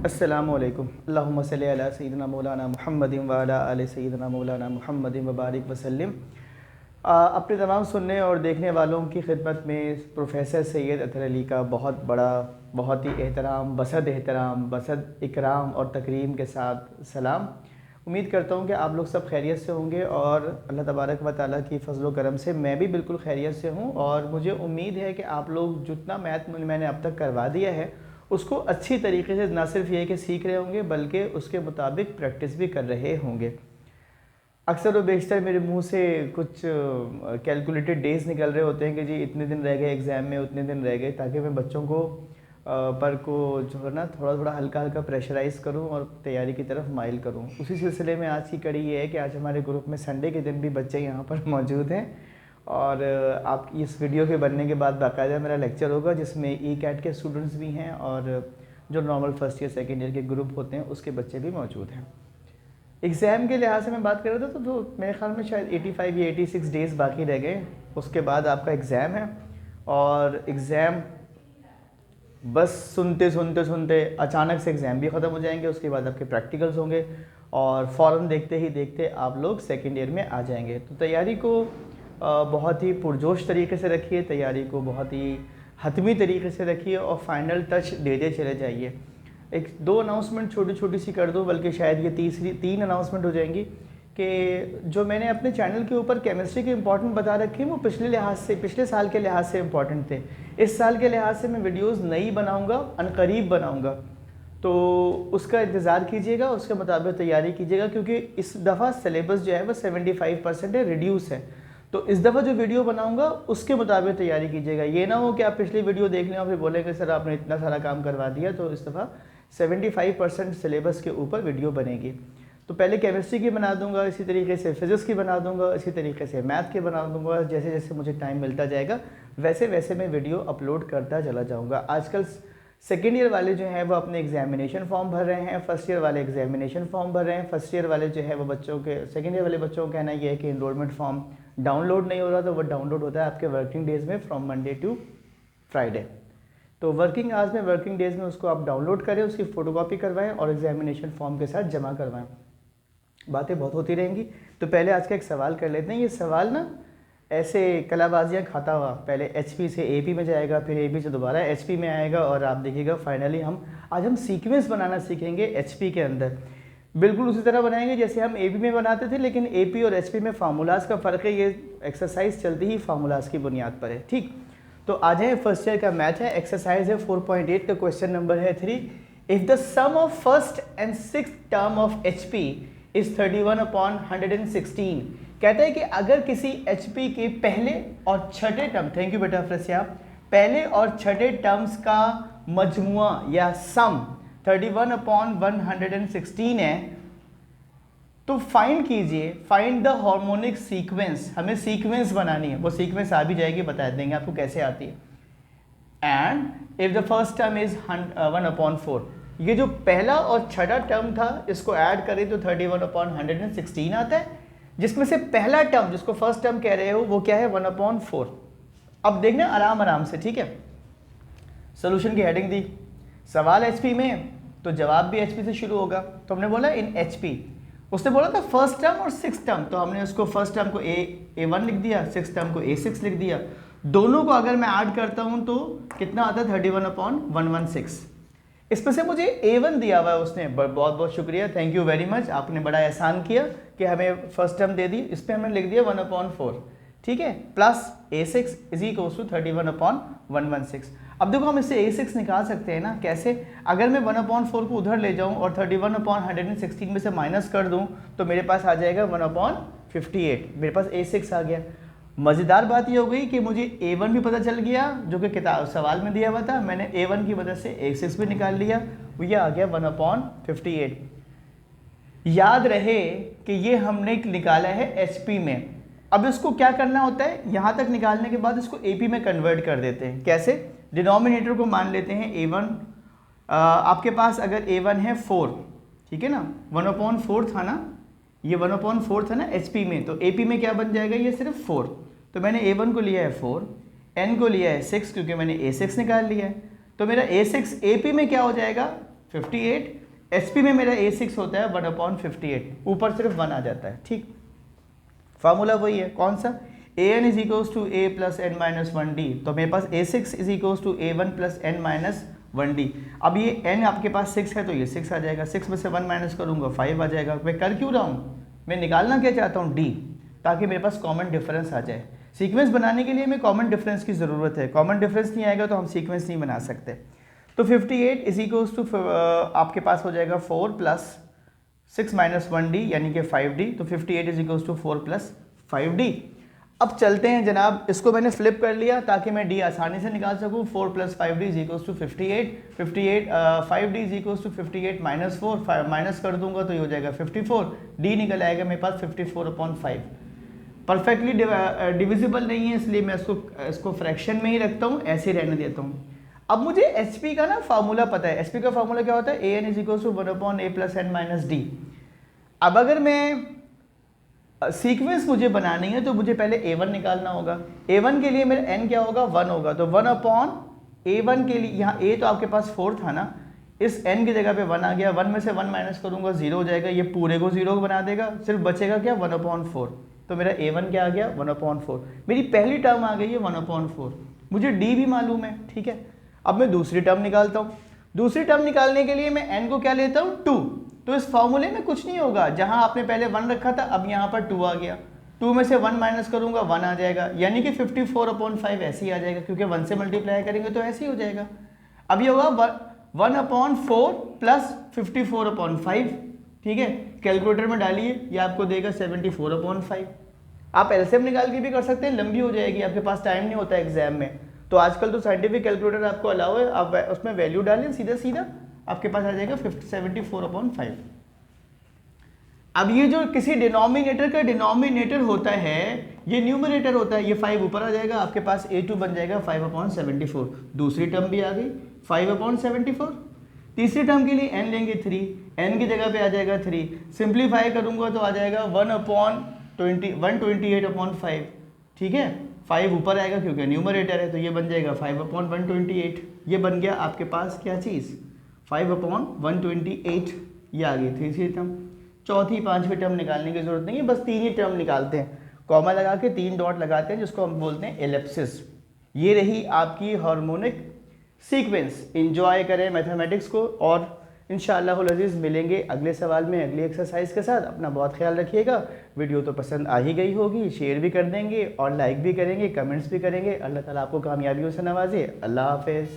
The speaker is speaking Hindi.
अस्सलामुअलैकुम अल्लाहुम्मा सल्लि अला सय्यिदिना मौलाना मुहम्मदिन व अला आलि सय्यिदिना मौलाना मुहम्मदिन व बारिक वसल्लम। अपने तमाम सुनने और देखने वालों की खिदमत में प्रोफेसर सैयद अतहर अली का बहुत ही एहतराम बसद इकराम और तकरीम के साथ सलाम। उम्मीद करता हूँ कि आप लोग सब खैरियत से होंगे और अल्लाह तबारक व तआला की फ़ज़ल व करम से मैं भी बिल्कुल खैरियत से हूँ। और मुझे उम्मीद है कि आप लोग जितना मैथ मैंने अब तक करवा दिया है उसको अच्छी तरीके से ना सिर्फ ये कि सीख रहे होंगे बल्कि उसके मुताबिक प्रैक्टिस भी कर रहे होंगे। अक्सर व बेशतर मेरे मुंह से कुछ कैलकुलेटेड डेज़ निकल रहे होते हैं कि जी इतने दिन रह गए एग्ज़ाम में, उतने दिन रह गए, ताकि मैं बच्चों को पर को जो है ना थोड़ा थोड़ा हल्का हल्का प्रेशराइज़ करूं और तैयारी की तरफ माइल करूं। उसी सिलसिले में आज की कड़ी ये है कि आज हमारे ग्रुप में संडे के दिन भी बच्चे यहाँ पर मौजूद हैं और आप इस वीडियो के बनने के बाद बाकायदा मेरा लेक्चर होगा जिसमें ई कैट के स्टूडेंट्स भी हैं और जो normal first year second year के ग्रुप होते हैं उसके बच्चे भी मौजूद हैं। एग्ज़ाम के लिहाज से मैं बात कर रहा था तो मेरे ख्याल में शायद 85 या 86 डेज़ बाकी रह गए, उसके बाद आपका एग्ज़ाम है। और एग्ज़ाम बस सुनते अचानक से एग्ज़ाम भी ख़त्म हो जाएंगे, उसके बाद आपके प्रैक्टिकल्स होंगे और फ़ौरन देखते ही देखते आप लोग सेकेंड ईयर में आ जाएंगे। तो तैयारी को बहुत ही पुरजोश तरीके से रखिए, तैयारी को बहुत ही हतमी तरीके से रखिए और फाइनल टच देते चले जाइए। एक दो अनाउंसमेंट छोटी छोटी सी कर दूँ, बल्कि शायद ये तीन अनाउंसमेंट हो जाएंगी कि जो मैंने अपने चैनल के ऊपर केमिस्ट्री के इंपॉर्टेंट बता रखे हैं वो पिछले साल के लिहाज से इंपॉर्टेंट थे। इस साल के लिहाज से मैं वीडियोस नई बनाऊंगा, अनकरीब बनाऊंगा, तो उसका इंतज़ार कीजिएगा, उसके मुताबिक तैयारी कीजिएगा, क्योंकि इस दफ़ा सिलेबस जो है वो 75% है, रिड्यूस है। तो इस दफ़ा जो वीडियो बनाऊंगा उसके मुताबिक तैयारी कीजिएगा। ये ना हो कि आप पिछली वीडियो देख लें और फिर बोलेंगे सर आपने इतना सारा काम करवा दिया। तो इस दफ़ा 75% सिलेबस के ऊपर वीडियो बनेगी। तो पहले केमिस्ट्री की बना दूंगा, इसी तरीके से फिज़िक्स की बना दूंगा, इसी तरीके से मैथ की बना दूंगा। जैसे जैसे मुझे टाइम मिलता जाएगा वैसे वैसे मैं वीडियो अपलोड करता चला जाऊंगा। आजकल सेकेंड ईयर वाले जो हैं वो अपने एग्जामिनेशन फॉर्म भर रहे हैं, फर्स्ट ईयर वाले एग्जामिनेशन फॉर्म भर रहे हैं। फर्स्ट ईयर वाले जो है वो बच्चों के, सेकेंड ईयर वाले बच्चों का कहना ये है कि इनरोलमेंट फॉर्म डाउनलोड नहीं हो रहा, तो वो डाउनलोड होता है आपके वर्किंग डेज़ में फ्रॉम मंडे टू फ्राइडे। तो वर्किंग आवर्स में, वर्किंग डेज़ में उसको आप डाउनलोड करें, उसकी फ़ोटोकॉपी करवाएं और एग्जामिनेशन फॉर्म के साथ जमा करवाएं। बातें बहुत होती रहेंगी, तो पहले आज का एक सवाल कर लेते हैं। ये सवाल ना ऐसे कलाबाजियाँ खाता हुआ पहले एचपी से एपी में जाएगा, फिर एपी से दोबारा एचपी में आएगा और आप देखिएगा फाइनली आज हम सीक्वेंस बनाना सीखेंगे एचपी के अंदर। बिल्कुल उसी तरह बनाएंगे जैसे हम एपी में बनाते थे, लेकिन एपी और एचपी में फार्मूलाज का फ़र्क है। ये एक्सरसाइज चलती ही फार्मूलाज की बुनियाद पर है। ठीक, तो आ जाए, फर्स्ट ईयर का मैथ है, एक्सरसाइज है 4.8 का क्वेश्चन नंबर है 3। If the sum of first and sixth term of HP is 31/116। कहता है कि अगर किसी एचपी के पहले और छठे टर्म, थैंक यू बेटा फ्रसिया, पहले और छठे टर्म्स का मजमुआ या सम 31/116 है, तो फाइंड कीजिए, फाइंड द हार्मोनिक सीक्वेंस। हमें सीक्वेंस बनानी है, वो सीक्वेंस आ भी जाएगी, बता देंगे आपको कैसे आती है। And if the first term is 1/4, ये जो पहला और छठा टर्म था इसको ऐड करें तो 31/116 आता है, जिसमें से पहला टर्म जिसको फर्स्ट टर्म कह रहे हो वो क्या है, 1/4। अब देखना आराम आराम से, ठीक है। सोल्यूशन की हेडिंग दी, सवाल एचपी में तो जवाब भी एचपी से शुरू होगा। तो हमने बोला इन एचपी, उसने बोला था फर्स्ट टर्म और सिक्स टर्म, तो हमने उसको फर्स्ट टर्म को A1 लिख दिया, सिक्स टर्म को A6 लिख दिया। दोनों को अगर मैं ऐड करता हूं तो कितना आता है, 31/116। इसमें से मुझे A1 दिया हुआ है उसने, बहुत बहुत शुक्रिया, थैंक यू वेरी मच, आपने बड़ा एहसान किया कि हमें फर्स्ट टर्म दे दी। इस पर हमने लिख दिया 1/4, ठीक है, plus A6 is equals to 31/116। अब देखो हम इससे A6 निकाल सकते हैं ना, कैसे? अगर मैं 1/4 को उधर ले जाऊं और 31/116 में से माइनस कर दूं तो मेरे पास आ जाएगा 1/58, मेरे पास A6 आ गया। मज़ेदार बात ये हो गई कि मुझे A1 भी पता चल गया जो कि किताब सवाल में दिया हुआ था, मैंने A1 की मदद से A6 भी निकाल लिया, वो ये आ गया 1/58। याद रहे कि ये हमने निकाला है एचपी में। अब इसको क्या करना होता है, यहाँ तक निकालने के बाद इसको एपी में कन्वर्ट कर देते हैं। कैसे? डिनोमिनेटर को मान लेते हैं A1, आपके पास अगर A1 है 4, ठीक है ना, 1/4 था ना, ये 1/4 था ना एचपी में, तो एपी में क्या बन जाएगा, ये सिर्फ 4। तो मैंने A1 को लिया है 4, N को लिया है 6, क्योंकि मैंने A6 निकाल लिया है। तो मेरा A6 AP में क्या हो जाएगा, 58, SP में मेरा A6 होता है 1/58, ऊपर सिर्फ 1 आ जाता है, ठीक। फार्मूला वही है, कौन सा, an is equals to a plus n minus 1d, तो मेरे पास A6 is equals to a1 plus n minus 1d। अब ये n आपके पास 6 है तो ये 6 आ जाएगा, 6 में से 1 माइनस करूँगा 5 आ जाएगा। मैं कर क्यों रहा हूँ, मैं निकालना क्या चाहता हूँ, d, ताकि मेरे पास कॉमन डिफरेंस आ जाए। सीक्वेंस बनाने के लिए हमें कॉमन डिफरेंस की ज़रूरत है, कॉमन डिफरेंस नहीं आएगा तो हम सीक्वेंस नहीं बना सकते। तो 58 इज इक्वल्स टू आपके पास हो जाएगा 4 प्लस 6 माइनस 1d यानी कि 5d, तो 58 is equals to 4 plus 5d। अब चलते हैं जनाब, इसको मैंने फ्लिप कर लिया ताकि मैं d आसानी से निकाल सकूँ। 4 plus 5d is equals to 58, 5d is equals to 58 minus 4, minus कर दूंगा तो ये हो जाएगा 54, d निकल आएगा मेरे पास 54/5। परफेक्टली डिविजिबल नहीं है, इसलिए मैं इसको फ्रैक्शन में ही रखता हूँ, ऐसे रहने देता हूँ। अब मुझे HP का ना फार्मूला पता है, SP का फार्मूला क्या होता है, an is equals to 1/a plus n minus d। अब अगर मैं सीक्वेंस मुझे बनानी है तो मुझे पहले A1 निकालना होगा। A1 के लिए मेरा n क्या होगा, 1 होगा, तो 1/A1 के लिए, यहाँ A तो आपके पास 4 था ना, इस n की जगह पे 1 आ गया, 1 में से 1 माइनस करूँगा 0 हो जाएगा, ये पूरे को 0 बना देगा, सिर्फ बचेगा क्या, 1/4। तो मेरा A1 क्या आ गया, 1/4। मेरी पहली टर्म आ गई है 1/4, मुझे d भी मालूम है, ठीक है। अब मैं दूसरी टर्म निकालता हूँ। दूसरी टर्म निकालने के लिए मैं n को क्या लेता हूँ, 2। तो इस फॉर्मूले में कुछ नहीं होगा, जहां आपने पहले 1 रखा था अब यहाँ पर 2 आ गया, 2 में से 1 माइनस करूंगा 1 आ जाएगा, यानी कि 54/5 ऐसे ही आ जाएगा, क्योंकि 1 से मल्टीप्लाई करेंगे तो ऐसे ही हो जाएगा। अब ये होगा 1/4 प्लस 54/5, ठीक है। कैलकुलेटर में डालिए, ये आपको देगा 74/5। आप एलसीएम निकाल के भी कर सकते हैं, लंबी हो जाएगी, आपके पास टाइम नहीं होता एग्जाम में, तो आजकल तो साइंटिफिक कैलकुलेटर आपको अलाउ है, आप उसमें वैल्यू डालें सीधा सीधा, आपके पास आ जाएगा 74/5। अब ये जो किसी डिनोमिनेटर का डिनोमिनेटर होता है, ये न्यूमरेटर होता है, ये 5 ऊपर आ जाएगा, आपके पास A2 बन जाएगा 5/74। दूसरी टर्म भी आ गई 5/74। तीसरी टर्म के लिए n लेंगे 3, n की जगह पे आ जाएगा 3, सिंप्लीफाई करूंगा तो आ जाएगा 1/128/5, ठीक है। 5 ऊपर आएगा क्योंकि न्यूमरेटर है, तो ये बन जाएगा 5/128। ये बन गया आपके पास क्या चीज़, 5/128, ये आ गई तीसरी टर्म। चौथी पांचवी टर्म निकालने की जरूरत नहीं है, बस 3 ही टर्म निकालते हैं, कॉमा लगा के 3 डॉट लगाते हैं, जिसको हम बोलते हैं एलिप्सिस। ये रही आपकी हार्मोनिक सीक्वेंस। एंजॉय करें मैथमेटिक्स को, और इंशाअल्लाह अज़ीज़ मिलेंगे अगले सवाल में अगली एक्सरसाइज के साथ। अपना बहुत ख्याल रखिएगा। वीडियो तो पसंद आ ही गई होगी, शेयर भी कर देंगे और लाइक भी करेंगे, कमेंट्स भी करेंगे। अल्लाह ताला आपको कामयाबियों से नवाजे। अल्लाह हाफ़िज़।